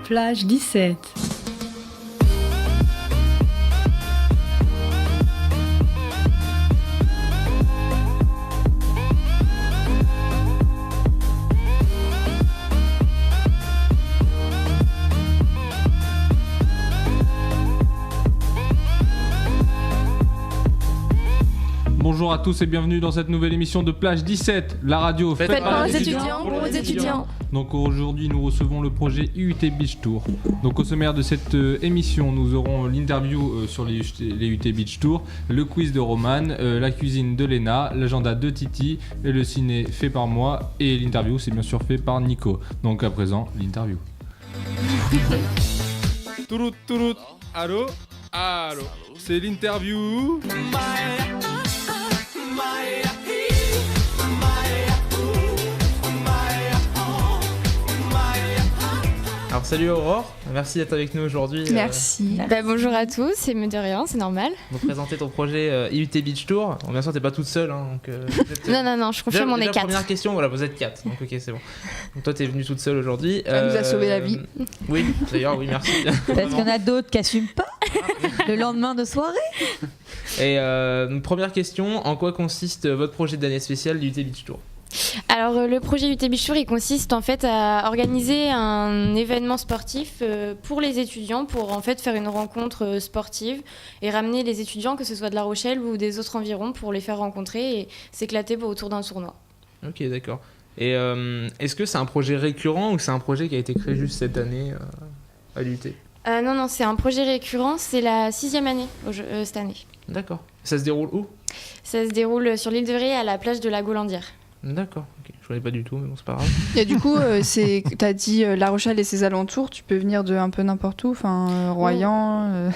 Plage 17. Bonjour à tous et bienvenue dans cette nouvelle émission de Plage 17, la radio faite par les étudiants pour les étudiants. Donc aujourd'hui nous recevons le projet IUT Beach Tour. Donc au sommaire de cette émission nous aurons l'interview sur les IUT Beach Tour, le quiz de Romane, la cuisine de Léna, l'agenda de Titi et le ciné fait par moi et l'interview c'est bien sûr fait par Nico. Donc à présent l'interview. Tourout tourout, allô, allô, c'est l'interview. Alors salut Aurore, merci d'être avec nous aujourd'hui. Merci. Bonjour à tous, c'est mieux de rien, c'est normal. Vous présentez ton projet IUT Beach Tour. Bon, bien sûr t'es pas toute seule, hein, donc, non, je confirme, on est 4. Première question, voilà, vous êtes 4, donc ok c'est bon. Donc toi t'es venue toute seule aujourd'hui. Ça nous a sauvé la vie. Oui, d'ailleurs oui merci. Parce qu'il y en a d'autres qui n'assument pas le lendemain de soirée. Et première question, en quoi consiste votre projet d'année spéciale d'IUT Beach Tour ? Alors le projet IUT Beach Tour, il consiste en fait à organiser un événement sportif pour les étudiants, pour en fait faire une rencontre sportive et ramener les étudiants, que ce soit de La Rochelle ou des autres environs, pour les faire rencontrer et s'éclater autour d'un tournoi. Ok, d'accord. Et est-ce que c'est un projet récurrent ou c'est un projet qui a été créé juste cette année à l'IUT ? Non, c'est un projet récurrent, c'est la 6e année cette année. D'accord. Ça se déroule où ? Ça se déroule sur l'île de Ré, à la plage de la Gaulandière. D'accord, ok. Je connais pas du tout, mais bon, c'est pas grave. Et du coup, t'as dit La Rochelle et ses alentours, tu peux venir de un peu n'importe où, Royan,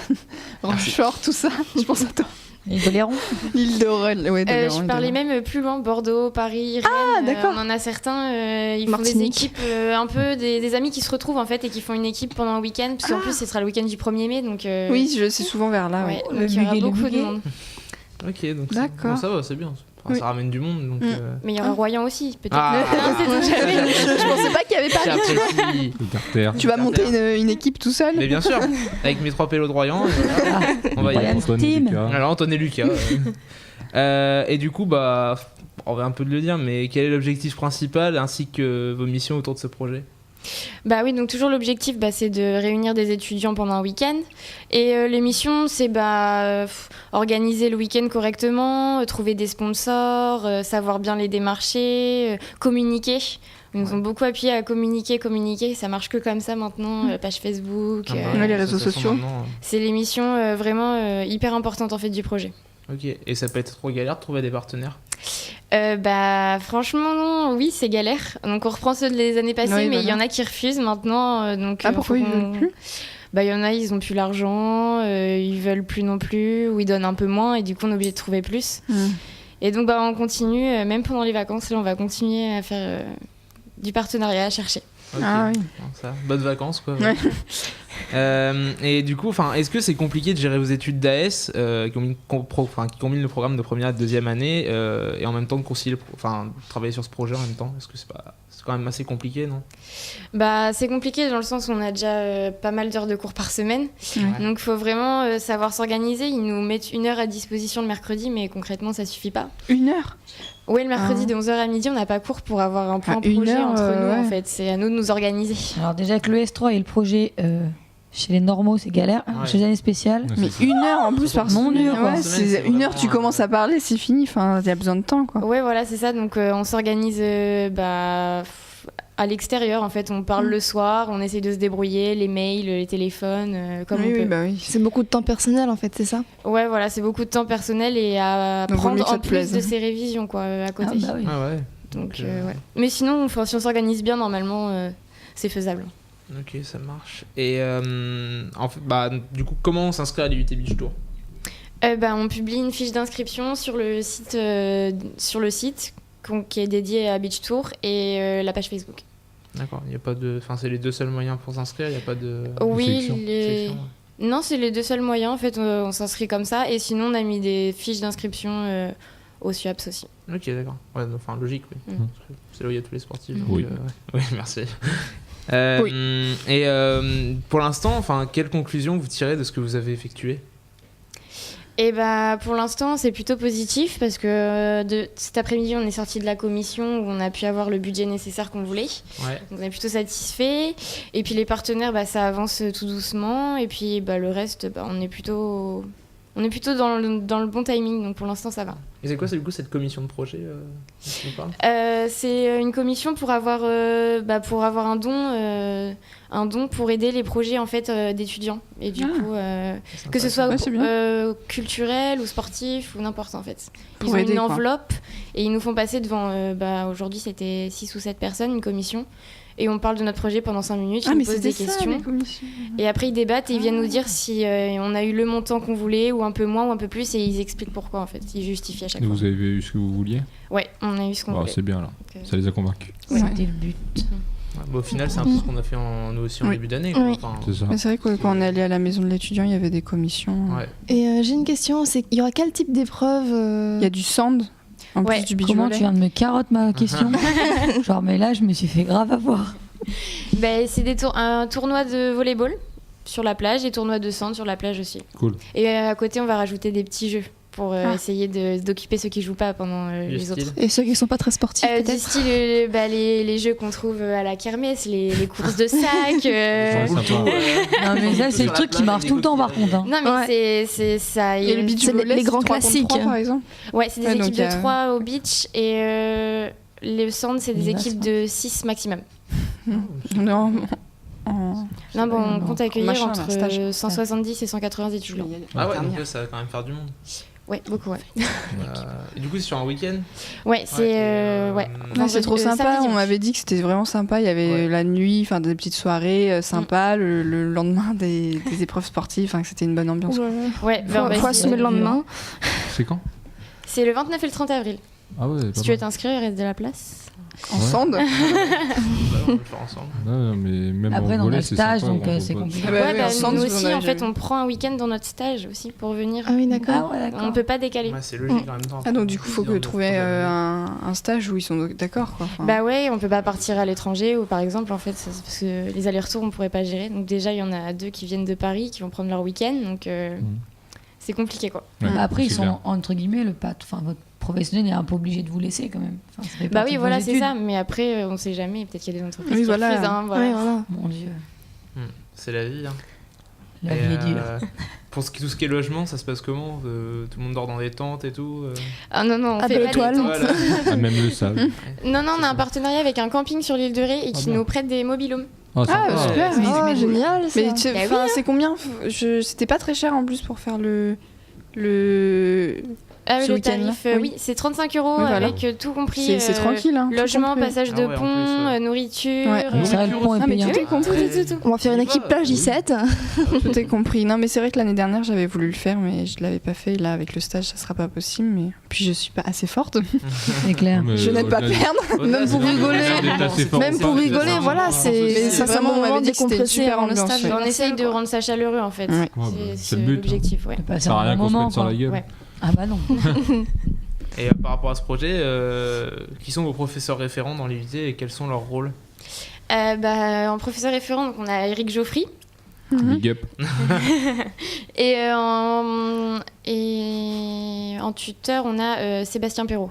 Rochefort, tout ça. Je pense à toi. L'île d'Oléron. L'île d'Oléron, ouais. Je parlais même plus loin, Bordeaux, Paris, Rennes. Ah, d'accord. On en a certains, ils Martinique. font des équipes, un peu des amis qui se retrouvent en fait et qui font une équipe pendant un week-end, parce qu'en plus, ce sera le week-end du 1er mai, donc. Oui, c'est souvent vers là. Ouais. Donc il y aura beaucoup de monde. Ok, donc d'accord. Bon, ça va, c'est bien. Enfin, oui. Ça ramène du monde. Donc, Mais il y aura Royan aussi, peut-être. Je pensais pas qu'il y avait Paris. Tu vas monter une équipe tout seul ? Mais bien sûr, avec mes 3 pélos de Royan. On va y aller. Alors Antoine et Lucas. Et du coup, on va un peu de le dire, mais quel est l'objectif principal ainsi que vos missions autour de ce projet ? Oui, donc toujours l'objectif, c'est de réunir des étudiants pendant un week-end. Et les missions, c'est organiser le week-end correctement, trouver des sponsors, savoir bien les démarcher, communiquer. Ils nous ont beaucoup appuyé à communiquer. Ça marche que comme ça maintenant, page Facebook, les réseaux sociaux. C'est les missions vraiment hyper importantes en fait du projet. Ok, et ça peut être trop galère de trouver des partenaires ? Franchement non, oui c'est galère. Donc on reprend ceux des années passées, mais il y en a qui refusent maintenant. Pourquoi ils veulent plus ? Il y en a, ils ont plus l'argent, ils veulent plus non plus, ou ils donnent un peu moins et du coup on est obligé de trouver plus. Et donc on continue, même pendant les vacances, là on va continuer à faire du partenariat, à chercher. Okay. Ah oui. Ça, bonnes vacances quoi. Ouais. Et du coup, est-ce que c'est compliqué de gérer vos études d'AS qui combinent le programme de première et de deuxième année et en même temps de concilier, travailler sur ce projet en même temps ? Est-ce que c'est quand même assez compliqué, non ? C'est compliqué dans le sens où on a déjà pas mal d'heures de cours par semaine. Ouais. Donc il faut vraiment savoir s'organiser. Ils nous mettent 1 heure à disposition le mercredi, mais concrètement ça suffit pas. 1 heure ? Oui, le mercredi de 11h à midi, on n'a pas cours pour avoir un point projet entre nous en fait. C'est à nous de nous organiser. Alors déjà avec le S3 et le projet chez les normaux, c'est galère. Chez les années spéciales. Mais 1 heure en plus par semaine. Ouais, c'est 1 heure, tu commences à parler, c'est fini. Il y a besoin de temps, quoi. Ouais, voilà, c'est ça. Donc on s'organise à l'extérieur. En fait, on parle le soir, on essaye de se débrouiller, les mails, les téléphones, comme on peut. Oui. C'est beaucoup de temps personnel, en fait, c'est ça ? Ouais, voilà, c'est beaucoup de temps personnel et à prendre en plus de ses révisions, quoi, à côté. Oui. Ah ouais. Donc, ouais. Mais sinon, si on s'organise bien, normalement, c'est faisable. Ok, ça marche. Et du coup, comment on s'inscrit à l'IUT Beach Tour ? On publie une fiche d'inscription sur le site qui est dédié à Beach Tour et la page Facebook. D'accord, il n'y a pas de... c'est les 2 seuls moyens pour s'inscrire, il n'y a pas de... Oui, sélection. Non, c'est les 2 seuls moyens, en fait, on s'inscrit comme ça, et sinon on a mis des fiches d'inscription au SUAPS aussi. Ok, d'accord. Ouais, logique, oui. C'est là où il y a tous les sportifs. Oui. Oui, merci. Et pour l'instant, enfin, quelle conclusion vous tirez de ce que vous avez effectué ? Et bah pour l'instant c'est plutôt positif parce que cet après-midi on est sorti de la commission où on a pu avoir le budget nécessaire qu'on voulait. Ouais. Donc on est plutôt satisfait. Et puis les partenaires ça avance tout doucement et puis le reste on est plutôt dans le bon timing donc pour l'instant ça va. Et c'est quoi du coup cette commission de projet dont tu nous parles ? C'est une commission pour avoir un don pour aider les projets en fait d'étudiants et du coup que ce soit culturel ou sportif ou n'importe en fait. Ils Pour ont aider, une quoi. enveloppe et ils nous font passer devant aujourd'hui c'était 6 ou 7 personnes une commission et on parle de notre projet pendant 5 minutes, ils nous posent des questions et après ils débattent et ils viennent nous dire si on a eu le montant qu'on voulait ou un peu moins ou un peu plus et ils expliquent pourquoi en fait, ils justifient à chaque Et fois. vous avez eu ce que vous vouliez ? Ouais, on a eu ce qu'on voulait. C'est bien là, Donc, ça les a convaincus. C'était le but. Ouais, au final, c'est un peu ce qu'on a fait nous aussi en Oui. début d'année. Quoi. Oui. Enfin, C'est ça. Mais c'est vrai que quand on est allé à la maison de l'étudiant, il y avait des commissions. ouais. Et j'ai une question, c'est il y aura quel type d'épreuve Il y a du sand en Ouais. plus du beach Comment volley. tu viens de me carotte ma question? Genre, mais là, je me suis fait grave avoir. C'est un tournoi de volleyball sur la plage et tournoi de sand sur la plage aussi. Cool. Et à côté, on va rajouter des petits jeux pour essayer d'occuper ceux qui jouent pas pendant les style. autres. Et ceux qui sont pas très sportifs Du peut-être. style les jeux qu'on trouve à la kermesse, les courses de sac. Ouais, Boule sympa. tout, Non, mais ça, c'est le truc qui marche tout le temps, par contre. Hein. Non mais c'est ça. Et le beach C'est volley, les grands 3 contre 3, classiques. par exemple. Ouais, c'est des Ouais, donc équipes il y a- de 3 au beach et les sand, c'est des Les équipes de 6 maximum. Non. Non, bon, on non. compte accueillir Machin, là, entre stage. 170 et 180 étudiants. Ah ouais, donc ça va quand même faire du monde. Ouais, beaucoup, ouais. Et du coup, c'est sur un week-end ? Ouais, c'est... ouais. Non, c'est trop sympa. samedi, On dimanche. m'avait dit que c'était vraiment sympa. Il y avait Ouais. la nuit, enfin des petites soirées sympas. Le lendemain, des épreuves sportives. Enfin, que c'était une bonne ambiance. Ouais, Faut assumer le lendemain. C'est quand ? c'est le 29 et le 30 avril. Ah ouais, Si tu veux t'inscrire, il reste de la place. En Ouais. sand. On va le faire ensemble. Non, mais même Après, en dans volley, notre c'est stage, sympa, donc on c'est propose. compliqué. Ah bah Ouais, oui, en sand, nous vous aussi, en avez en fait, jamais on prend un week-end dans notre stage aussi pour venir. Ah oui, d'accord. Ah ouais, d'accord. On peut pas décaler. Ouais, c'est logique en même temps. Ah, donc du coup, faut que trouver un stage où ils sont d'accord, quoi. Enfin, Bah ouais, on peut pas partir à l'étranger ou par exemple, en fait, c'est parce que les allers-retours, on pourrait pas gérer. Donc déjà, il y en a 2 qui viennent de Paris, qui vont prendre leur week-end, donc c'est compliqué, quoi. Ouais, Après, ils c'est sont, clair. entre guillemets, votre professionnel est un peu obligé de vous laisser quand même. Enfin, ça fait Bah partie oui, de voilà, vos c'est études. ça. Mais après, on sait jamais. Peut-être qu'il y a des entreprises Oui, qui voilà. refusent. Hein, voilà. Ouais, voilà. Mon Dieu, C'est la vie. Hein. la Et, vie est dure. pour tout ce qui est logement, ça se passe comment ? Tout le monde dort dans des tentes et tout Ah non, non, on Ah, fait de pas l'étoile. des tentes. Voilà. Ah, même le savent. Non, non, on a un partenariat avec un camping sur l'île de Ré et qui bien. nous prête des mobilhomes. Ah, Ah, sympa. super. Oh, génial ça. Mais tu- Bah enfin, oui, c'est combien C'était pas très cher en plus pour faire le. Ah oui, Ce le week-end-là, tarif, oui. oui, c'est 35 € Oui, voilà. avec tout compris. C'est tranquille, hein. tout Logement, compris. passage Ah de ouais, en pont, plus, ouais. nourriture. Ouais. C'est vrai, le pont est Ah, mais payant. tout est compris. tout. On va faire une équipe plage 17. Tout est compris. Non, mais c'est vrai que l'année dernière, j'avais voulu le faire, mais je l'avais pas fait. Là, avec le stage, ça sera pas possible. Mais puis, je suis pas assez forte. C'est clair. Mais Je n'aime pas au-delà- perdre. Au-delà, Même c'est pour bien, rigoler. mais Au-delà d'être assez fort Même ou pour pas, rigoler, c'est voilà, vraiment- c'est ça, c'est un vraiment, on moment m'avait dit que c'était une décompressé super avant le ambiance, stage. ouais. On essaye de rendre ça chaleureux en fait. Ouais, bah, c'est le but, hein. l'objectif, ouais. De passer Ça sert à un rien bon qu'on se moment, mette sur quoi. la gueule. Ouais. Ah bah non. Et par rapport à ce projet, qui sont vos professeurs référents dans l'IUT et quels sont leurs rôles ? En professeur référent, donc on a Eric Geoffry. Big up. Et en tuteur, on a Sébastien Perrault.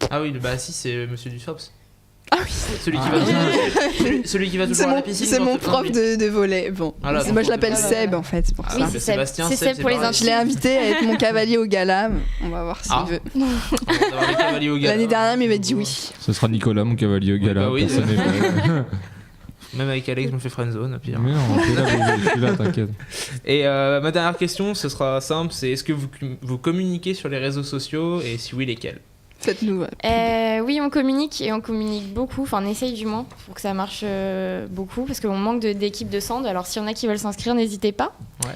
Ah oui, bah si, c'est monsieur Dussops. Ah oui. Celui qui Ah. va celui qui va C'est toujours à mon, la piscine. c'est quand mon tu- prof oui. de volley. Bon, Voilà, moi donc je l'appelle on peut- Seb en fait, c'est pour Ah ça. oui, c'est mais Seb. Sébastien, C'est Seb pour les pareil. Je l'ai invité à être mon cavalier au gala. On va voir s'il Ah. veut. On va avoir les cavaliers au gala. L'année dernière, il m'a dit oui. Ce sera Nicolas, mon cavalier au gala. bah oui. Personne n'est prêt. Même avec Alex, je me fais friendzone. Pire. Mais non, je suis là, je suis là, t'inquiète. Et ma dernière question, ce sera simple, c'est est-ce que vous communiquez sur les réseaux sociaux et si oui, lesquels ? Faites-nous. Oui, on communique et on communique beaucoup. Enfin, on essaye du moins pour que ça marche beaucoup parce qu'on manque d'équipes de sand. Alors, s'il y en a qui veulent s'inscrire, n'hésitez pas. Ouais.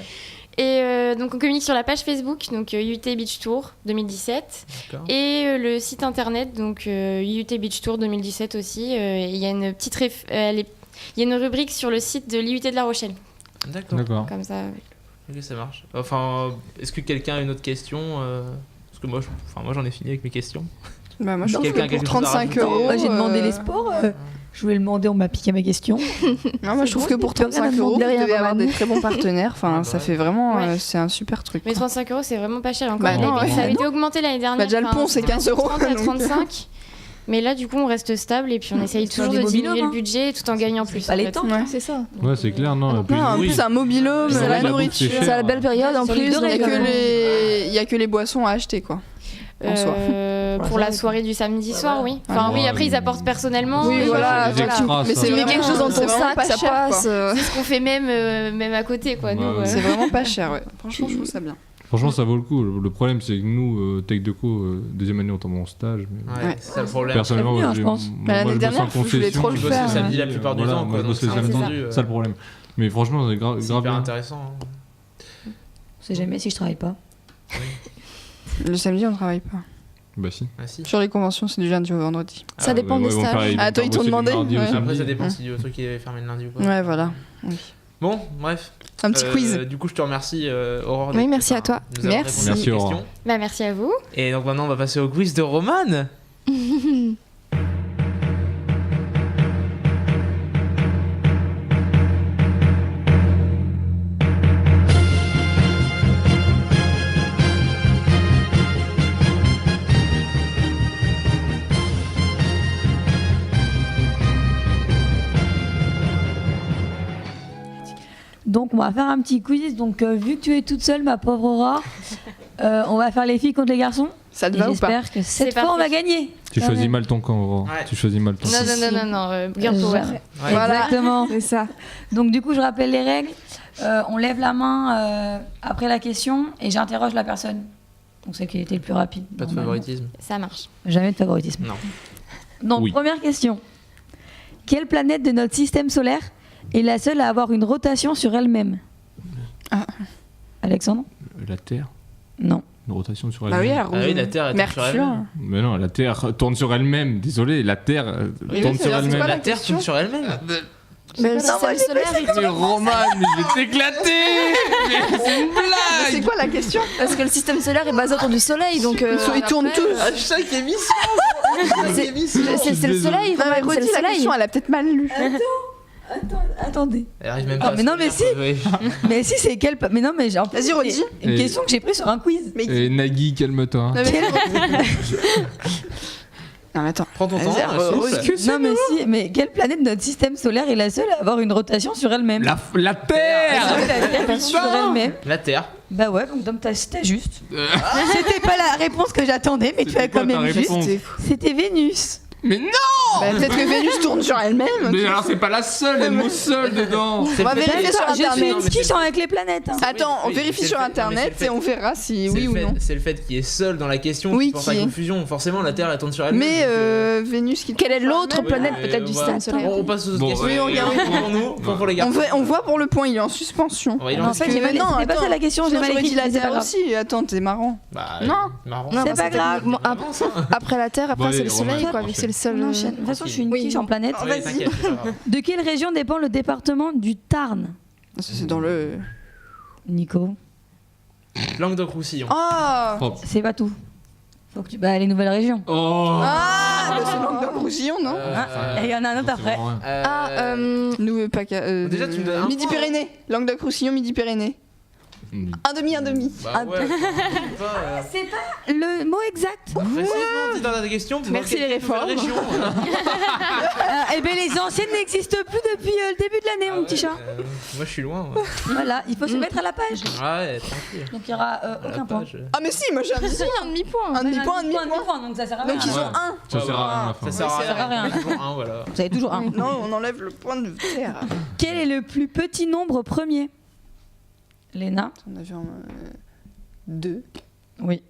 Et donc, on communique sur la page Facebook, donc UT Beach Tour 2017. D'accord. Et le site internet, donc UT Beach Tour 2017 aussi. Il y a une petite il y a une rubrique sur le site de l'IUT de La Rochelle. D'accord. D'accord. Comme ça. Ok, ça marche. Enfin, est-ce que quelqu'un a une autre question Parce que moi, j'en ai fini avec mes questions. Bah, moi, je Non, trouve quelqu'un a que pour quelque chose à 35 rajouter. €. Moi, j'ai demandé les sports. Je voulais le demander, on m'a piqué ma question. Non, moi je trouve que pour Personne 35 ne euros, vous demande rien, devez avoir Roman. des très bons partenaires. Enfin, Ah, ça ouais. fait vraiment. Ouais. C'est un super truc. Mais quoi. 35 euros, c'est vraiment pas cher. Encore, Bah non, ça ouais. avait été augmenté l'année dernière. Bah, déjà, le pont, c'est 15 euros, 30 à donc. 35. Mais là, du coup, on reste stable et puis on essaye C'est toujours des de mobilhomes, diminuer hein. le budget tout en gagnant plus. pas en les fait. temps. Ouais. C'est ça. Ouais, c'est clair, non. Non, en plus, un mobilhome, C'est vrai la que la bouffe, nourriture. c'est C'est cher. la belle période en Sur les plus. deux donc, Il règles, n'y y a que les boissons à acheter, quoi. En soi. Pour la soirée du samedi soir, oui. Enfin, Ouais. oui, après, ils apportent personnellement. Oui, mais voilà. Les extras, Mais ça. c'est Tu mets vraiment- quelque chose dans c'est ton vraiment sac, pas ça cher, quoi. passe. C'est ce qu'on fait même à côté, quoi. Ouais, nous, ouais. C'est vraiment pas cher, ouais. Franchement, je trouve ça bien. Franchement, ça vaut le coup. Le problème, c'est que nous, Tech Deco, deuxième année, on tombe en stage. Mais... Ouais, Ouais. c'est ça le problème. Personnellement, C'est mieux, j'ai- je pense. moi, L'année je bosse dernière, en je voulais concession. trop le Tu bosses faire. le samedi la plupart du Voilà, temps, moi, quoi, je donc bosse le c'est samedi. entendu, C'est ça le problème. Mais franchement, c'est grave C'est grave hyper bien. intéressant. hein. On sait jamais si je travaille pas. Le samedi, on travaille pas. Bah si. Ah si. Sur les conventions, c'est du lundi au vendredi. Ça dépend des stages. Ah, toi, ils t'ont demandé Ouais. Après, ça dépend si le truc est fermé le lundi ou pas. Ouais, voilà. Oui. Bon, bref. Un petit quiz. Du coup, je te remercie, Aurore. Oui, d'être- merci à toi. nous avoir Merci. répondu à Merci, ces Aurore. questions. Bah, merci à vous. Et donc maintenant, on va passer au quiz de Roman. Donc on va faire un petit quiz. Donc vu que tu es toute seule, ma pauvre Aurore, on va faire les filles contre les garçons. Ça te Et va ou pas j'espère que cette C'est fois on va parti. gagner. Tu Quand choisis même. mal ton camp, Aurore. Ouais. Tu choisis mal ton camp. Non, girl power. Jamais. Ouais. Voilà. Exactement. C'est ça. Donc du coup je rappelle les règles. On lève la main après la question et j'interroge la personne. Donc c'est qui était le plus rapide. Pas de normalement. favoritisme. Ça marche. Jamais de favoritisme. Non. Donc Oui. première question. Quelle planète de notre système solaire est la seule à avoir une rotation sur elle-même? Ah. Alexandre? La Terre, Non. une rotation sur Bah oui, elle-même. alors, Ah oui, la Terre est sur Mercure. elle-même. Mais non, la Terre tourne sur elle-même. Désolé, la Terre Oui, tourne oui, sur c'est-à-dire, c'est elle-même. quoi La la Terre question tourne sur elle-même. Mais le système solaire, Mais Roman, mais je vais t'éclater. Mais c'est une Mais c'est blague. quoi la question parce que le système solaire est basé autour du soleil, donc. Ils tournent après, tous. À chaque émission. C'est le soleil, Non, mais Roman, c'est redis le la soleil. question, elle a peut-être mal lu. Attendez. Elle arrive même Ah, pas. à mais se non, mais souvenir. Oui. Mais si c'est quelle... Mais non, mais genre... Vas-y, redis. Une Et- question que j'ai prise sur un quiz. Mais Et Nagui, calme-toi. Non, mais attends. Prends ton temps. Vas-y, souffle. Non, mais si, mais quelle planète de notre système solaire est la seule à avoir une rotation sur elle-même? La Terre. Sur elle-même. La Terre. Bah ouais, donc t'as juste. C'était pas la réponse que j'attendais, mais tu C'était as quand quoi ta même juste. réponse C'était Vénus. Mais non. Bah, peut-être que Vénus tourne sur elle-même. Mais alors c'est pas la seule, il y a le mot seul dedans. On va vérifier sur Je suis internet. une quiche avec les planètes. hein. Attends, on Oui, vérifie c'est sur le fait- non, mais internet c'est le et on verra si C'est oui le ou fait- non. C'est le fait qu'il est seul dans la question Oui, qui porte à qui est. confusion. Forcément, la Terre elle tourne sur elle-même. Mais donc, Vénus qui Quelle est tourne sur l'autre elle-même. planète Ouais, peut-être du voilà. système solaire? On passe aux autres Bon, questions. oui, on regarde. Pour nous, pour les on, garçons. on voit pour le point, il est en suspension. Ouais, il Non, en en fait, que- j'ai mal. non, C'était pas attends. ça la question, j'ai Sinon, mal j'aurais écrit. dit la mais c'est Terre pas grave. aussi. Attends, t'es marrant. Bah, Non. marrant. Non, C'est bah, pas grave. bon, après la Terre, Bon, après c'est allez, le soleil, Romain, quoi, vu que c'est le seul. On enchaîne. De toute façon, je suis une Oui. quiche en planète. Ouais, t'inquiète, c'est pas grave. De quelle région dépend le département du Tarn? Ça, c'est dans le. Nico, Languedoc-Roussillon. Oh c'est pas tout. Faut que tu. Bah, les nouvelles régions. Oh. Ah, c'est Languedoc-Roussillon, non Et il y en a un autre après. Ah, Nous, pas qu'à. Déjà, tu me donnes un Midi-Pyrénées. Languedoc-Roussillon, Midi-Pyrénées. Un demi. Bah ouais. C'est pas le mot exact. Précisément dit dans la question. pour Merci quelle les réformes. nouvelle région Eh ben, les anciennes n'existent plus depuis le début de l'année, mon petit chat. Moi, je suis loin. moi. Voilà, il faut se mettre à la page. Ouais, tranquille. Donc il y aura À la aucun point. page. Ah, mais si, moi j'ai un demi. un demi-point. Un demi-point. Donc ça sert à rien. Donc ils ont Ouais. un. Ça sert à rien à la fin. Ça sert sert à à rien. rien. Toujours un, voilà. Vous avez toujours un. Non, on enlève le point de terre. Quel est le plus petit nombre premier? Léna? On avait 2. Oui.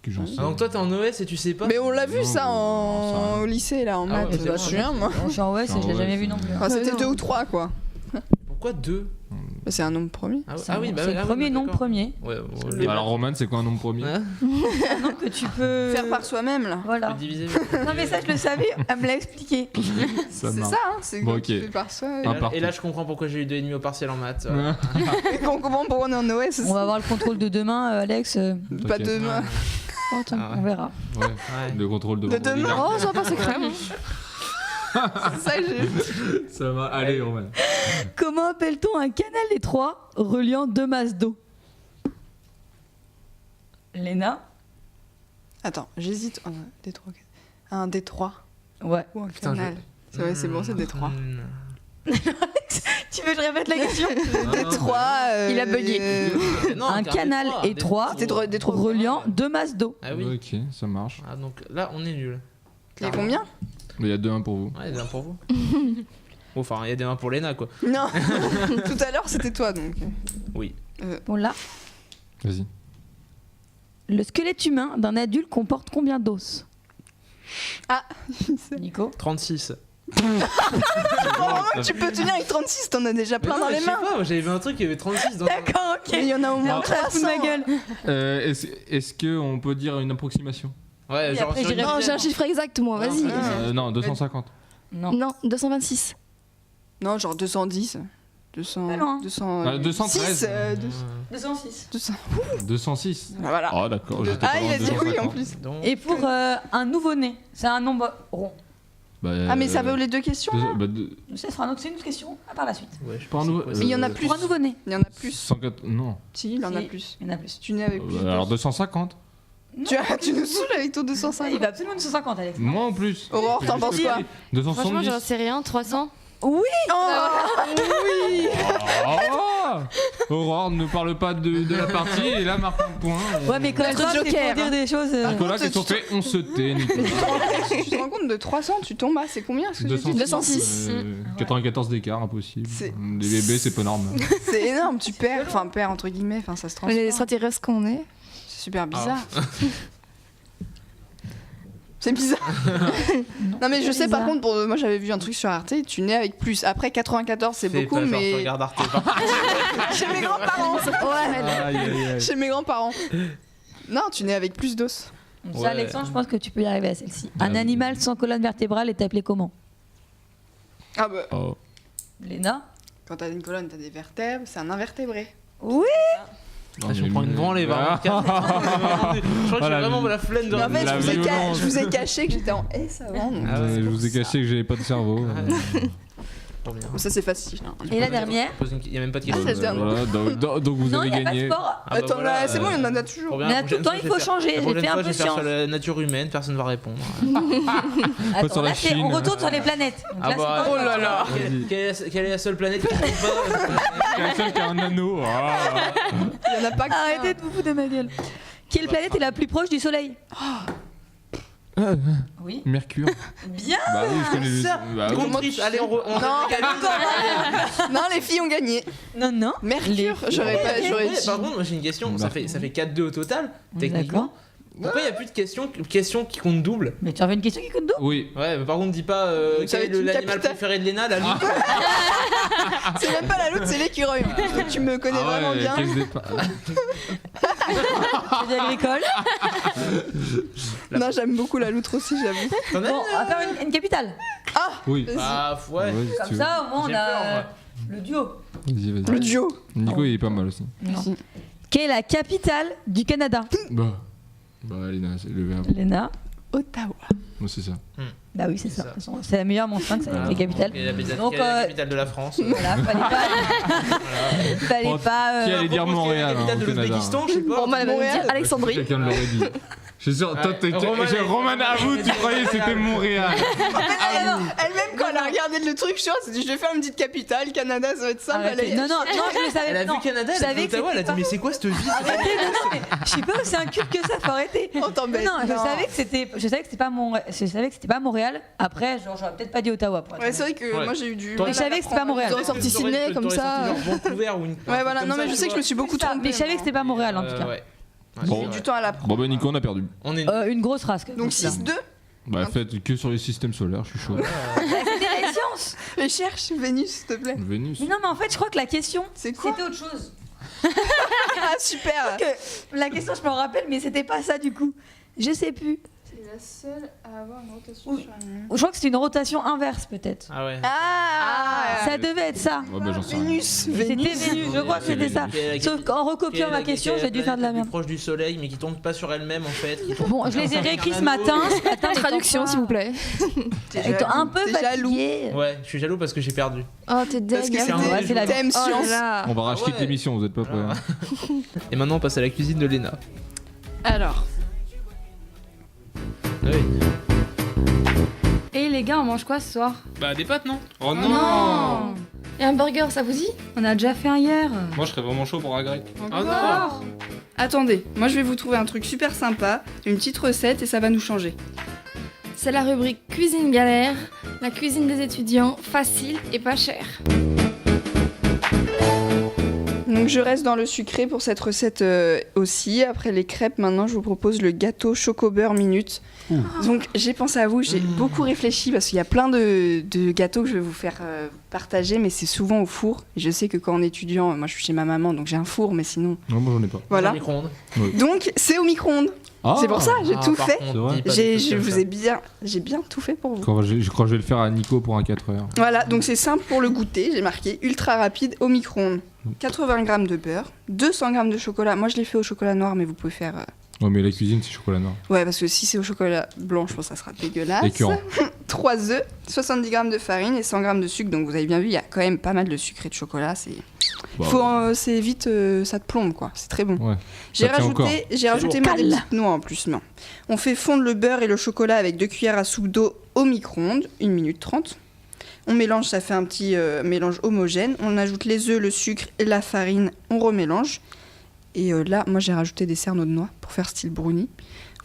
Que j'en sais. Ah, donc toi, t'es en OS et tu sais pas. Mais on l'a vu Non, ça non, au lycée, là, en Ah ouais, maths. c'est Je bon, me souviens, moi. Je suis en OS et je l'ai Ouais, jamais vu c'est- non plus. Enfin, c'était non. 2 ou 3, quoi. Pourquoi 2 Bah, c'est un nombre premier. Ah, C'est oui, bah c'est oui, le ah oui, premier bah, nombre d'accord. premier. Ouais, Alors Roman, c'est quoi un nombre premier? Hein Un nombre que tu peux Faire par soi-même, là. Voilà. Diviser. Non mais ça je le savais, elle me l'a expliqué. Ça C'est marche. ça, hein. C'est Bon, quand ok. tu fais par soi. Et Un là, partout. et là, je comprends pourquoi j'ai eu 2,5 au partiel en maths. voilà. Et qu'on comprend pourquoi on est en OS. On va avoir le contrôle de demain, Alex. Pas T'inquiète. demain. Attends, Ah ouais. on verra. Ouais. Ouais. Le contrôle de De vendredi. demain. Oh, ça va passer crème. C'est ça que j'ai. Ça va. Allez, Roman. Comment appelle-t-on un canal étroit reliant deux masses d'eau? Léna? Attends, j'hésite. Détroit. Un détroit Ouais. ou un Putain, canal. C'est vrai, c'est bon, c'est détroit. Tu veux que je répète la question? Détroit. Il a bugué. Non, Un canal étroit Détroit. reliant deux masses d'eau. Ah oui. Ok, ça marche. Ah, donc là, on est nul. Il y a combien? Il y a 2-1 pour vous. Ouais, il y a des 1 pour vous. Bon, enfin, il y a des 1 pour Léna, quoi. Non. Tout à l'heure, c'était toi, donc. Oui. Bon là, Vas-y. le squelette humain d'un adulte comporte combien d'os? Nico? 36. Tu peux tenir avec 36, t'en as déjà plein Mais non, dans mais les je sais mains. pas, j'avais vu un truc, il y avait 36 dans D'accord, ok. Mais il y en a au moins Non, ça fout de 300. ma gueule. Est-ce qu'on peut dire une approximation? Ouais, Et genre après, sur une- j'irai- Non, j'ai un chiffre exact, moi, vas-y. Non, 250. Non. Non, 226. Non, genre 210. Pas 200. loin. 200. 213. 206. 206. Voilà. Oh, d'accord. j'étais Ah, pas il loin a de dit oui en 250. plus. Donc, Et pour un nouveau-né, c'est un nombre rond. Bah, Ah, mais ça vaut les deux questions là Ça sera donc c'est une question par la suite. ouais, je Pour un pense nouveau- que c'est Mais il y en a quoi, plus. Pour un nouveau-né, Il y en a plus. 104. Non. Si, il en a Si. plus. il y en a plus. Tu nais avec plus. Alors de... 250. Tu nous saoules avec ton Il 250. va absolument 250, Alex. Moi en plus. Aurore, t'en penses quoi? Franchement, 270. j'en sais rien. 300. Oh, oui. Oh Aurore, ne parle pas de la partie et là marque un point. Ouais, mais quand même, Notre c'est pour joker. dire des choses. Nicolas, qu'est-ce qu'on fait? On se tait, Nicolas. Tu te rends compte de 300, tu tombes à c'est combien ce que j'ai dit 206. 94 d'écart, impossible. C'est- Les bébés, c'est pas normal. C'est énorme, tu perds, enfin perds entre guillemets, enfin ça se Les transforme. extraterrestres qu'on est. C'est super bizarre. C'est bizarre. Non mais je sais par contre, moi j'avais vu un truc sur Arte, tu nais avec plus. Après 94 c'est Fais beaucoup, pas genre, tu mais regardes Arte, pas. chez mes grands-parents. Ouais, Aïe, aïe, aïe. chez mes grands-parents. Non, tu nais avec plus d'os. Donc Ouais. ça, Alexandre, je pense que tu peux y arriver à celle-ci. Ah, Un oui. animal sans colonne vertébrale est appelé comment? Ah bah, Oh. Léna? quand t'as une colonne, t'as des vertèbres, c'est un invertébré. Oui. Non, Ah, je mais- me prends une branlée, Ah. vraiment. Je crois que Oh, j'ai la vraiment vie. la flemme de Mais en fait, La je violence. vous ai caché que j'étais en S avant. donc Ah ouais, c'est Je pour vous ai ça. caché que j'avais pas de cerveau. Trop bien. Ça c'est facile. hein. Et la dernière? Il y a même pas de Ah, question. c'est le dernier. Voilà, donc vous Non, avez il n'y a pas de gagné. sport. Ah bah Attends, voilà, là, c'est bon, il y en a Trop toujours. bien. Mais La à tout le temps, prochaine il fois, faut je vais changer. faire- la J'ai fait prochaine un fois, peu je vais faire science. sur la nature humaine, personne ne va répondre. Attends, sur la là, c'est- Chine. on retourne sur les planètes. Donc Ah là, bah, c'est pas- Oh là là. Quelle est la seule planète qui ne compte pas Quelqu'un qui a un anneau. Ah. Il y en a pas que Arrêtez de vous foutre de ma gueule. Quelle planète est la plus proche du Soleil? Oui. Mercure. Bien. Bah oui, je connais ça. le. Bah oui. Compte triche, allez, on Non, non, les filles ont gagné. Non, non. Mercure, j'aurais pas, j'aurais dit. Par contre, moi j'ai une question. Ça fait 4-2 au total, D'accord. techniquement. Pourquoi il n'y a plus de questions qui comptent double? Mais tu avais une question qui compte d'eau? Oui. Ouais, mais par contre, dis pas Ça quel va est être une l'animal capitale. préféré de Léna, la loutre. C'est même pas la loutre, c'est l'écureuil. Donc tu me connais Ah ouais, vraiment bien. caisse départ. C'est de l'agricole. Non, j'aime beaucoup la loutre aussi, j'avoue. T'en as Bon, on va faire une capitale. Oui. Ah, ouais. Ouais, si tu Comme veux. ça, au moins, on J'ai a peur, le duo. Vas-y, Le vas-y. duo. Nico, il est pas mal aussi. Non. Quelle est la capitale du Canada? Bah, Léna, c'est le verbe. Léna. Ottawa. Moi, c'est ça. Bah oui, c'est C'est ça. ça. C'est la meilleure montagne, c'est avec les capitales. Quelle est Donc, la capitale de la France? Voilà, fallait pas. Qui allait dire Montréal, La capitale hein, de au Canada. l'Ouzbékistan, je sais pas. Bon, bah, elle va nous Montréal. dire Alexandrie. Quelqu'un l'aurait dit. Je suis sûr, toi, Roman, Roman, avoue, tu croyais que c'était Montréal. Elle-même, quand elle a regardé le truc, je suis elle s'est dit, je vais faire une petite capitale, Canada, ça va être simple. Arrêtez. Non, non, non, je le savais. Elle a non. vu Canada, Je elle a savais vu que Ottawa, elle a dit c'était mais c'est quoi cette vie? Arrêtez, non, mais je sais pas aussi inculte que ça, faut arrêter. On t'embête. Non, je savais que c'était pas Montréal. Après, genre, j'aurais peut-être pas dit Ottawa. Pour être Ouais, c'est honnête. vrai que Ouais. moi j'ai eu du. Mais mal je savais à que c'était pas l'apprendre. Montréal. Ils auraient sorti Sydney comme ça. Vancouver ou une. Ouais, voilà, non, mais je sais que je me suis beaucoup trompée. Mais je savais que c'était pas Montréal en tout cas. Ouais. J'ai Bon. eu du temps à l'apprendre. Bon, bah, Nico, on a perdu. On est. Une grosse race. quand même. Donc 6-2. Bah, faites que sur les systèmes solaires, je suis chaud. C'était les sciences. Mais cherche Vénus, s'il te plaît. Vénus. Mais non, mais en fait, je crois que la question, C'est quoi c'était autre chose. Ah, super. Que la question, je m'en rappelle, mais c'était pas ça du coup. Je sais plus. la seule à avoir une rotation Oui. Je crois que c'est une rotation inverse peut-être. Ah ouais. Ça devait être ça. Ouais, bah, j'en sais rien. Vénus. C'était Vénus, je crois que c'était ça. Sauf qu'en recopiant ma question, j'ai dû faire de la merde. proche du soleil mais qui tombe pas sur elle-même en fait. Bon, je les ai réécrits ce matin. Traduction, s'il vous plaît. Étant un peu T'es jaloux. fatigué. Ouais, je suis jaloux parce que j'ai perdu. Oh, t'es Parce que deg. c'est un Ouais, c'est la vie. thème Oh science. là là. On va racheter ouais. l'émission, vous êtes pas prêts. hein. Et maintenant on passe à la cuisine de Léna. Alors, Oui. Et les gars, on mange quoi ce soir? Bah des pâtes non? Oh Non. Et un burger, ça vous dit? On a déjà fait un hier. Moi je serais vraiment chaud pour un grec. encore. Attendez, moi je vais vous trouver un truc super sympa, une petite recette et ça va nous changer. C'est la rubrique cuisine galère, la cuisine des étudiants, facile et pas cher. Donc je reste dans le sucré pour cette recette aussi. Après les crêpes, maintenant je vous propose le gâteau choco-beurre minute. Donc j'ai pensé à vous, j'ai beaucoup réfléchi parce qu'il y a plein de gâteaux que je vais vous faire partager, mais c'est souvent au four. Et je sais que quand on est étudiant, moi je suis chez ma maman, donc j'ai un four, mais sinon... Non, moi j'en ai pas. Voilà. Dans le micro-ondes. Donc c'est au micro-ondes. C'est pour ça, j'ai tout par fait. contre, C'est vrai. dis pas des J'ai choses comme ça. j'ai bien tout fait pour vous. Je crois que je vais le faire à Nico pour un 4 heures. Voilà, donc c'est simple pour le goûter, j'ai marqué ultra rapide au micro-ondes. 80 g de beurre, 200 g de chocolat. Moi je l'ai fait au chocolat noir, mais vous pouvez faire... Ouais, mais la cuisine c'est chocolat noir. Ouais, parce que si c'est au chocolat blanc, je pense que ça sera dégueulasse. Écœurant. 3 œufs, 70 g de farine et 100 g de sucre. Donc vous avez bien vu, il y a quand même pas mal de sucre et de chocolat. Bah, C'est vite, ça te plombe quoi. C'est très bon. Ouais. J'ai Ça tient encore. rajouté mes petites noix en plus. Non. On fait fondre le beurre et le chocolat avec 2 cuillères à soupe d'eau au micro-ondes, 1 minute 30. On mélange, ça fait un petit mélange homogène. On ajoute les œufs, le sucre et la farine. On remélange. Et là, moi j'ai rajouté des cerneaux de noix pour faire style brownie.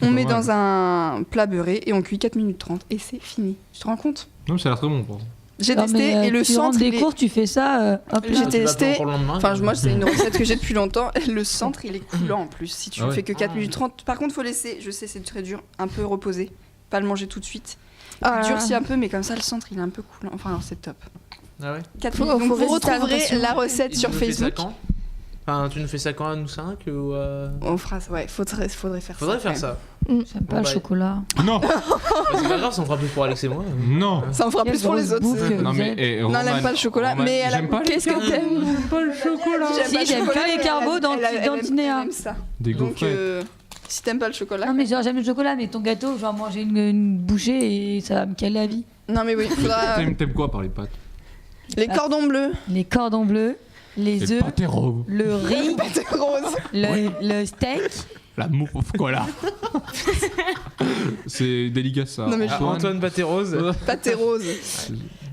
On Pas met mal. dans un plat beurré et on cuit 4 minutes 30. Et c'est fini. Tu te rends compte? Non, mais ça a l'air très bon. Quoi. J'ai Non, testé mais, et le tu rentres centre. des il est- cours, tu fais ça. Hop J'ai là. Tu vas testé. pour le lendemain, Enfin, mais- moi, c'est une recette que j'ai depuis longtemps. Le centre, il est coulant en plus. Si tu Ah le ouais. fais que 4 Ah. minutes 30. Par contre, faut laisser, je sais, c'est très dur, un peu reposer. Pas le manger tout de suite. Ah. Il durcit un peu, mais comme ça, le centre, il est un peu coulant. Enfin, alors, c'est top. Ah ouais. 4 Faut- minutes. Donc, faut vous résister à la retrouverez tentation. la recette Et sur tu nous fais ça Facebook. quand Enfin, tu nous fais ça quand à nous 5 ou On fera ça, ouais, faudrait faire Faudrait ça. faire quand ça. J'aime pas Bon, le bah, chocolat. Non. Bah, c'est pas grave, ça en fera plus pour Alex et moi. Non. même. Ça en fera Quelle plus pour les grosse autres. bouffe c'est- que Non vous mais êtes. Non, elle aime pas le chocolat, mais elle a... J'aime pas les Qu'est-ce que t'aimes? J'aime pas le chocolat. Si, j'aime que les carbos dans le dîner. Elle aime ça. Des Donc, gaufrettes. si t'aimes pas le chocolat... Non, mais genre, j'aime le chocolat, mais ton gâteau, genre manger une bouchée et ça va me caler la vie. Non, mais oui, faudra... T'aimes quoi par les pâtes? Les cordons bleus. Les cordons bleus, les Les œufs, pâtes roses. le riz, Pâte rose. le steak. L'amour quoi là. C'est délicat ça. Non, mais Ah, Antoine Paterose. Pâte rose.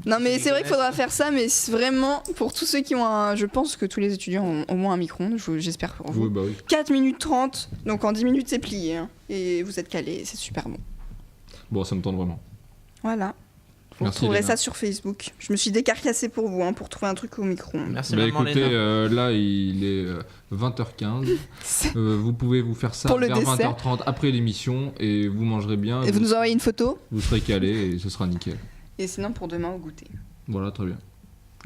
Non, mais c'est vrai qu'il faudra faire ça, mais c'est vraiment pour tous ceux qui ont un... Je pense que tous les étudiants ont au moins un micro-ondes, j'espère pour vous. Oui, bah oui. 4 minutes 30, donc en 10 minutes c'est plié. Hein. Et vous êtes calés, c'est super bon. Bon, ça me tente vraiment. Voilà. Vous Merci, retrouverez Léna. ça sur Facebook. Je me suis décarcassée pour vous, hein, pour trouver un truc au micro-ondes. Merci Bah maman écoutez, Léna. là il est 20h15. Vous pouvez vous faire ça Pour le vers dessert. 20h30 après l'émission et vous mangerez bien. Et vous nous envoyez une photo. Vous serez calé et ce sera nickel. Et sinon pour demain au goûter. Voilà, très bien.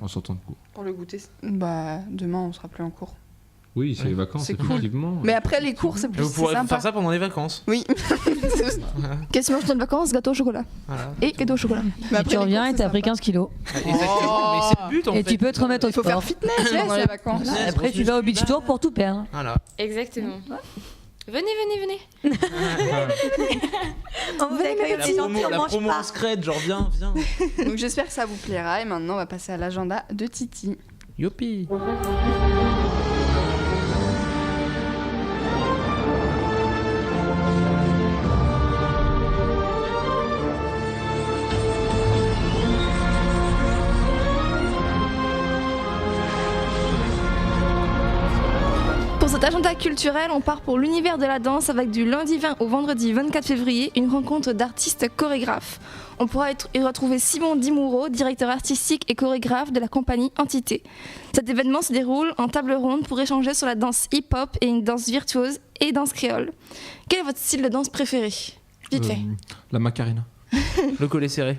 En sortant de cours. Pour le goûter, bah demain on sera plus en cours. Oui, c'est Oui. les vacances, C'est cool. effectivement. Mais après les cours c'est Et plus vous c'est pourrez sympa. faire ça pendant les vacances. Oui. Qu'est-ce que tu manges dans les vacances? Gâteau au chocolat. Voilà. Et gâteau au chocolat. Mais Et après, tu les reviens cours, et c'est t'as pris sympa. 15 kilos. Exactement, mais c'est le but en Et fait. tu peux te remettre au Il faut faire sport. fitness pendant les vacances. Voilà. Après, grosse tu vas au muscu. beach tour pour tout perdre. Voilà. Exactement. Venez. On vous accueille La aussi promo, gentil, on la mange promo pas. en scred, genre viens. Donc j'espère que ça vous plaira et maintenant on va passer à l'agenda de Titi. Youpi. Pour cet agenda culturel, on part pour l'univers de la danse avec du lundi 20 au vendredi 24 février, une rencontre d'artistes chorégraphes. On pourra y retrouver Simon Dimoureau, directeur artistique et chorégraphe de la compagnie Entité. Cet événement se déroule en table ronde pour échanger sur la danse hip-hop et une danse virtuose et danse créole. Quel est votre style de danse préféré? Vite fait. La Macarena. Le collet serré.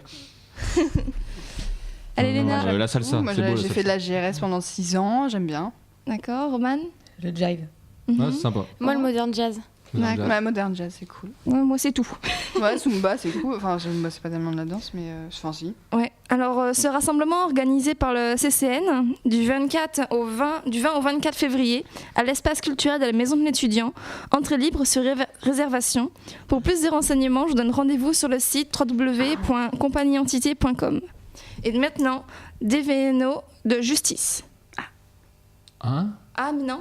Allez Léna. La salsa, Moi c'est beau la j'ai fait de salsa. la GRS pendant 6 ans, j'aime bien. D'accord, Roman. Le jive. Ouais, c'est sympa. Moi, le modern jazz. Ouais, la moderne jazz, c'est cool. Ouais, moi, c'est tout. Ouais, Zumba, c'est cool. Enfin, Zumba, c'est pas tellement de la danse, mais enfin, si. Ouais. Alors, ce rassemblement organisé par le CCN du 20 au 24 février à l'espace culturel de la Maison de l'Étudiant, entrée libre sur réservation. Pour plus de renseignements, je vous donne rendez-vous sur le site www.compagnieentité.com. Et maintenant, DVNO de justice. Hein? Ah, mais non.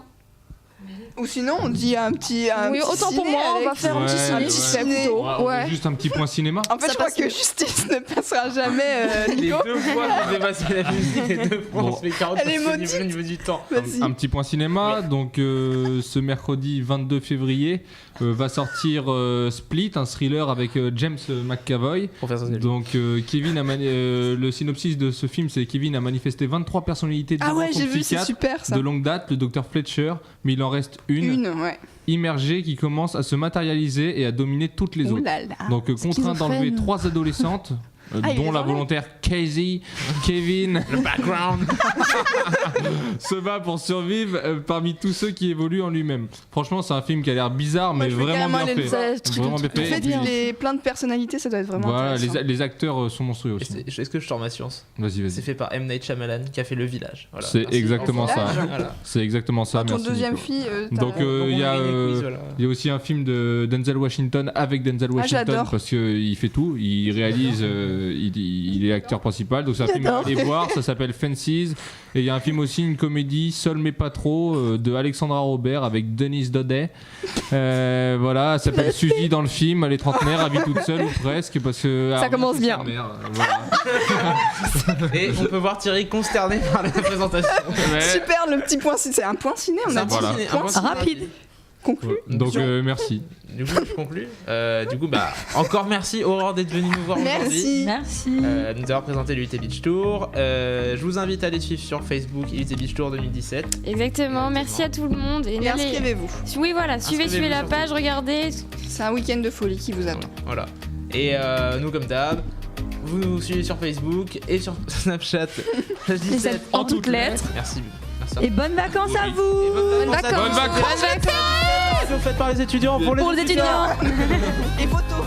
Ou sinon, on dit un petit autant pour ciné moi, on avec- va faire un petit Ouais, ciné ouais. plutôt. On Ouais. fait juste un petit point cinéma. En fait, Ça je crois passe que mieux. justice ne passera jamais, Les Nico. 2 fois que j'ai passé la musique, les 2 fois Bon. on se fait 40 Elle est maudite. au niveau du temps. Vas-y. Un petit point cinéma. Donc, ce mercredi 22 février va sortir Split, un thriller avec James McAvoy. Professeur Zelda. Donc, le synopsis de ce film, c'est Kevin a manifesté 23 personnalités Ah ouais, différentes j'ai vu, c'est psychiatres super ça. de longue date, le docteur Fletcher, mais il en reste une ouais. immergée qui commence à se matérialiser et à dominer toutes les Ouh autres. là là. Donc, contraint schizophrène. d'enlever 3 adolescentes, Ah, il dont les la enlève. volontaire Casey, Kevin, Le background. se bat pour survivre parmi tous ceux qui évoluent en lui-même. Franchement, c'est un film qui a l'air bizarre, Moi, mais je vais vraiment carrément bien aller le fait. voir. C'est Vraiment bien En fait. fait, Et puis, il est plein de personnalités, ça doit être vraiment voilà, intéressant. les acteurs sont monstrueux aussi. Est-ce que je t'en ma science? Vas-y, C'est vas-y. fait par M. Night Shyamalan qui a fait Le Village. Voilà. C'est Merci. exactement ça. Voilà. C'est exactement ça. Ton Merci, deuxième Nico. fille, Donc, il y a il y a aussi un film de Denzel Washington avec Denzel Washington j'adore. parce qu'il fait tout, il réalise, il est acteur principal. Donc c'est un film à aller voir, ça s'appelle Fences. Et il y a un film aussi, une comédie, Seul mais pas trop, de Alexandra Robert avec Denise Dodet. Voilà, elle s'appelle Suzy dans le film, elle est trentenaire, elle vit toute seule ou presque parce que Ça commence bien. sa mère, voilà. Et on peut voir Thierry consterné par la présentation. Ouais. Super, le petit point ciné. C'est un point ciné, on C'est a un dit. point Voilà. ciné, un point ciné Rapide. Conclu. Donc merci. Du coup, je conclue. Du coup, encore merci Aurore d'être venue nous voir aujourd'hui. Merci. Merci. De nous avoir présenté l'UT Beach Tour. Je vous invite à les suivre sur Facebook, UT Beach Tour 2017. Exactement, merci à tout le monde. Et inscrivez-vous. Oui, voilà, suivez Inscrivez-vous la surtout. page, regardez. C'est un week-end de folie qui vous attend. Voilà. Et nous, comme d'hab, vous nous suivez sur Facebook et sur Snapchat. Page 17 en toutes lettres. Merci. Et bonnes vacances à vous. Et bonnes Bonnes vacances. vacances. Bonnes vacances. Bonnes vacances. Faites par les étudiants pour Pour les étudiants. Et photo.